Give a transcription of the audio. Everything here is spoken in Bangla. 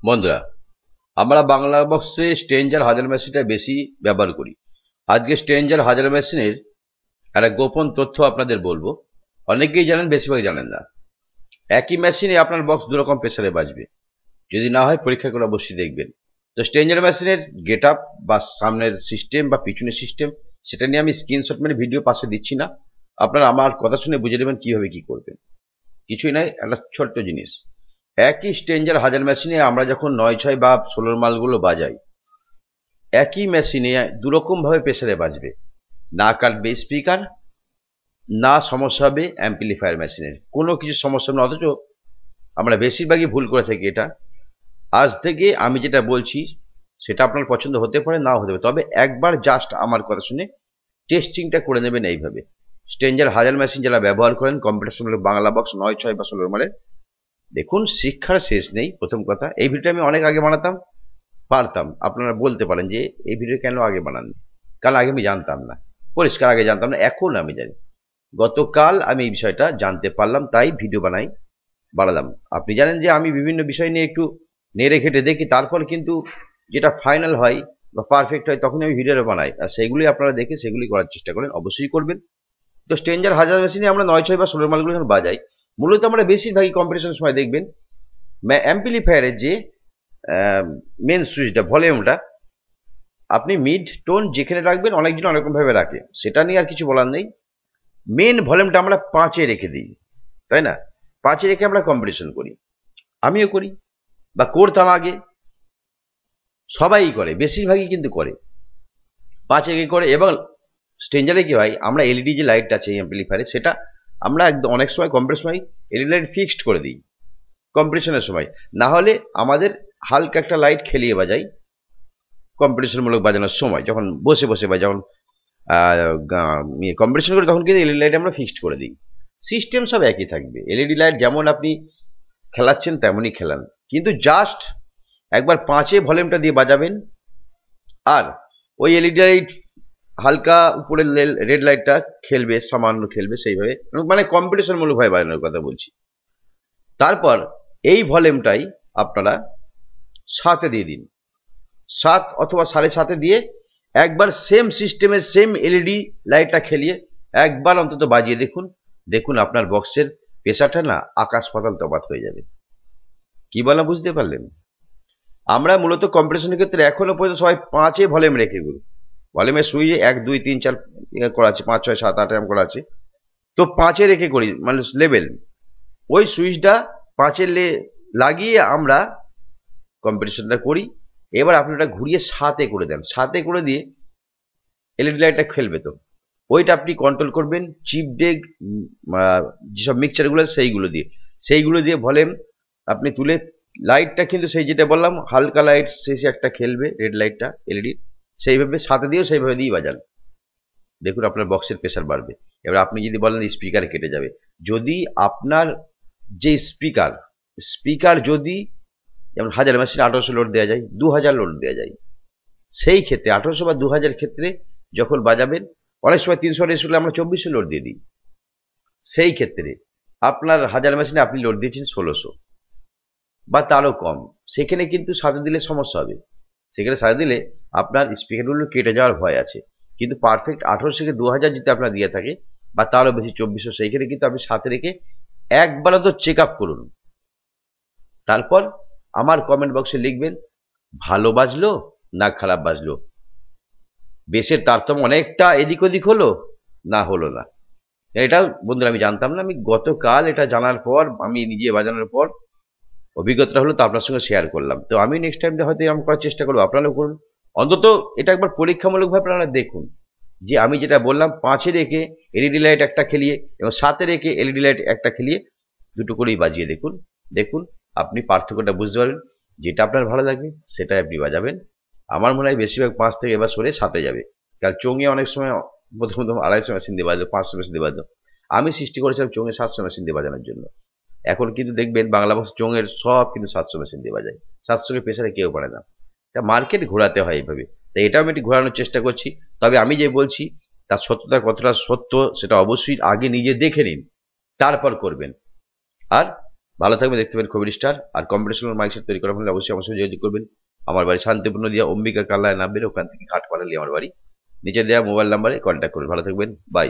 বন্ধুরা, আমরা বাংলা বক্সে স্ট্রেঞ্জার হাজার মেশিনটা বেশি ব্যবহার করি। আজকে স্ট্রেঞ্জার হাজার মেশিনের একটা গোপন তথ্য আপনাদের বলবো। অনেকেই জানেন, বেশিরভাগ জানেন না। একই মেশিনে আপনার বক্স দুরকম প্রেসারে বাজবে। যদি না হয় পরীক্ষা করে অবশ্যই দেখবেন। তো স্ট্রেঞ্জার মেশিনের গেট আপ বা সামনের সিস্টেম বা পিছনের সিস্টেম, সেটা নিয়ে আমি স্ক্রিনশট মেরে ভিডিও পাশে দিচ্ছি না। আপনারা আমার কথা শুনে বুঝে নেবেন কিভাবে কি করবেন। কিছুই নাই, একটা ছোট্ট জিনিস। একই স্ট্রেঞ্জার হাজার মেশিনে আমরা যখন 9/6 বা 16 মালগুলো বাজাই, একই মেশিনে দুরকম ভাবে প্রেসারে বাজবে। না কাটবে স্পিকার, না সমস্যা হবে অ্যাম্পলিফায়ার মেশিনের, কোনো কিছু সমস্যা না। অথচ আমরা বেশিরভাগই ভুল করে থাকি এটা। আজ থেকে আমি যেটা বলছি সেটা আপনার পছন্দ হতে পারে, নাও হতে পারে, তবে একবার জাস্ট আমার কথা শুনে টেস্টিংটা করে নেবেন এইভাবে। স্ট্রেঞ্জার হাজার মেশিন যারা ব্যবহার করেন, কম্পিউটার বাংলা বক্স 9/6 বা 16 মালের, দেখুন শিক্ষার শেষ নেই। প্রথম কথা, এই ভিডিওটা আমি অনেক আগে বানাতাম পারতাম। আপনারা বলতে পারেন যে এই ভিডিও কেন আগে বানান, কারণ আগে আমি জানতাম না, পরিষ্কার আগে জানতাম না, এখন আমি জানি। গতকাল আমি এই বিষয়টা জানতে পারলাম, তাই ভিডিও বানালাম। আপনি জানেন যে আমি বিভিন্ন বিষয় নিয়ে একটু নেড়ে ঘেটে দেখি, তারপর কিন্তু যেটা ফাইনাল হয় বা পারফেক্ট হয় তখন আমি ভিডিওটা বানাই, আর সেগুলি আপনারা দেখে সেগুলি করার চেষ্টা করেন, অবশ্যই করবেন। তো স্ট্রেঞ্জার হাজার মেশিনে আমরা 9/6 বা 16 মালগুলো যখন বাজাই, মূলত আমরা বেশিরভাগই কম্পিটিশনের সময় দেখবেন অ্যাম্পলিফায়ারের যে মেন সুইচটা, ভলিউমটা আপনি মিড টোন যেখানে রাখবেন, অনেকজন অনেকরকম ভাবে রাখে, সেটা নিয়ে আর কিছু বলার নেই। মেন ভলিউমটা আমরা 5-এ রেখে দিই, তাই না? 5-এ রেখে আমরা কম্পিটিশন করি, আমিও করি বা করতাম আগে, সবাই করে, বেশিরভাগই কিন্তু করে 5-এ রেখে করে। এবং স্ট্রেঞ্জারে কি হয়, আমরা এলইডি যে লাইটটা আছে অ্যাম্পলিফায়ারে, সেটা আমরা একদম অনেক সময় কম্পিটিশন সময় এলইডি লাইট ফিক্সড করে দিই কম্পিটিশনের সময়। না হলে আমাদের হালকা একটা লাইট খেলিয়ে বাজাই কম্পিটিশনমূলক বাজানোর সময়, যখন বসে বসে বা যখন কম্পিটিশন করি, তখন কিন্তু এলইডি লাইট আমরা ফিক্সড করে দিই। সিস্টেম সব একই থাকবে, এলইডি লাইট যেমন আপনি খেলাচ্ছেন তেমনই খেলান, কিন্তু জাস্ট একবার 5-এ ভলিউমটা দিয়ে বাজাবেন, আর ওই এলইডি লাইট হালকা উপরে রেড লাইটটা খেলবে, সামান্য খেলবে, সেইভাবে মানে কম্পিটিশনমূলক ভাবে বাজানোর কথা বলছি। তারপর এই ভলিউমটাই আপনারা 7-এ দিয়ে দিন, 7 অথবা 7.5-এ দিয়ে একবার সেম সিস্টেমের সেম এলইডি লাইটটা খেলিয়ে একবার অন্তত বাজিয়ে দেখুন। দেখুন আপনার বক্সের প্রেসারটা না আকাশ পাতাল তফাৎ হয়ে যাবে। কি বলা বুঝতে পারলেন? আমরা মূলত কম্পিটিশনের ক্ষেত্রে এখনো পর্যন্ত সবাই 5-এ ভলিউম রেখে গুলো, ভলিউমের সুইচে 1 2 3 4 করা আছে, 5 6 7 8 এরকম করা আছে, তো 5-এ রেখে করি, মানে লেভেল ওই সুইচটা 5-এ লাগিয়ে আমরা কম্পিটিশনটা করি। এবার আপনি ওটা ঘুরিয়ে 7-এ করে দেন, 7-এ করে দিয়ে এলইডি লাইটটা খেলবে, তো ওইটা আপনি কন্ট্রোল করবেন চিপ ডেক, যেসব মিক্সচারগুলো সেইগুলো দিয়ে ভলিউম আপনি তুলে, লাইটটা কিন্তু সেই যেটা বললাম হালকা লাইট শেষে একটা খেলবে রেড লাইটটা এলইডি, সেইভাবে 7-এ দিয়েও সেইভাবে দিয়ে বাজান, দেখুন আপনার বক্সের প্রেসার বাড়বে। এবার আপনি যদি বলেন স্পিকার কেটে যাবে, যদি আপনার যে স্পিকার যদি যেমন হাজার মেশিনে 1800 লোড দেওয়া যায়, 2000 লোড দেওয়া যায়, সেই ক্ষেত্রে 1800 বা 2000 ক্ষেত্রে যখন বাজাবেন, অনেক সময় 300 স্পিকার আমরা 2400 লোড দিয়ে দিই, সেই ক্ষেত্রে আপনার হাজার মেশিনে আপনি লোড দিয়েছেন 1600 বা তারও কম, সেখানে কিন্তু 7-এ দিলে সমস্যা হবে। সেখানে 7-এ দিলে আপনার স্পিকারগুলো কেটে যাওয়ার ভয় আছে। কিন্তু পারফেক্ট 1800 থেকে 2000 যদি আপনার দিয়ে থাকে বা তারও বেশি 2400, সেইখানে কিন্তু আপনি 7-এ রেখে একবার তো চেক আপ করুন। তারপর আমার কমেন্ট বক্সে লিখবেন ভালো বাজলো না খারাপ বাজলো, বেসের তারতম্য অনেকটা এদিক ওদিক হলো না হলো না। এটা বন্ধুরা আমি জানতাম না, আমি গতকাল এটা জানার পর, আমি নিজে বাজানোর পর অভিজ্ঞতা হলো, তো আপনার সঙ্গে শেয়ার করলাম। তো আমি নেক্সট টাইম হয়তো এরকম করার চেষ্টা করবো, আপনারাও করুন। অন্তত এটা একবার পরীক্ষামূলকভাবে আপনারা দেখুন যে আমি যেটা বললাম 5-এ রেখে এলইডি লাইট একটা খেলিয়ে এবং 7-এ রেখে এলইডি লাইট একটা খেলিয়ে দুটো করেই বাজিয়ে দেখুন। দেখুন আপনি পার্থক্যটা বুঝতে পারবেন, যেটা আপনার ভালো লাগে সেটাই আপনি বাজাবেন। আমার মনে হয় বেশিরভাগ 5 থেকে এবার সরে 7-এ যাবে, কারণ চোঙে অনেক সময় প্রথম 250 মেশিন দিয়ে বাজতো, 500 মেশিন দিয়ে বাজতো। আমি সৃষ্টি করেছিলাম চোঙে 700 মেশিন দিয়ে বাজানোর জন্য। এখন কিন্তু দেখবেন বাংলা বক্স চোঙের সব কিন্তু 700 মেশিন দিয়ে বাজায়, 700-কে প্রেসারে কেউ পারে না। তা মার্কেট ঘোরাতে হয় এইভাবে, তাই এটাও আমি একটু ঘোরানোর চেষ্টা করছি। তবে আমি যে বলছি তার সত্যতা কতটা সত্য সেটা অবশ্যই আগে নিজে দেখে নিন, তারপর করবেন। আর ভালো থাকবেন, দেখতে পাবেন কমেডি স্টার। আর কম্পিটিশনাল মাইক সেট তৈরি করা হলে অবশ্যই আমার সঙ্গে যোগাযোগ করবেন। আমার বাড়ি শান্তিপূর্ণ দিয়া অম্বিকা কাল্লায় নামবেন, ওখান থেকে ঘাট পাড়ালি আমার বাড়ি। নিচে দেওয়া মোবাইল নাম্বারে কন্ট্যাক্ট করুন। ভালো থাকবেন, বাই।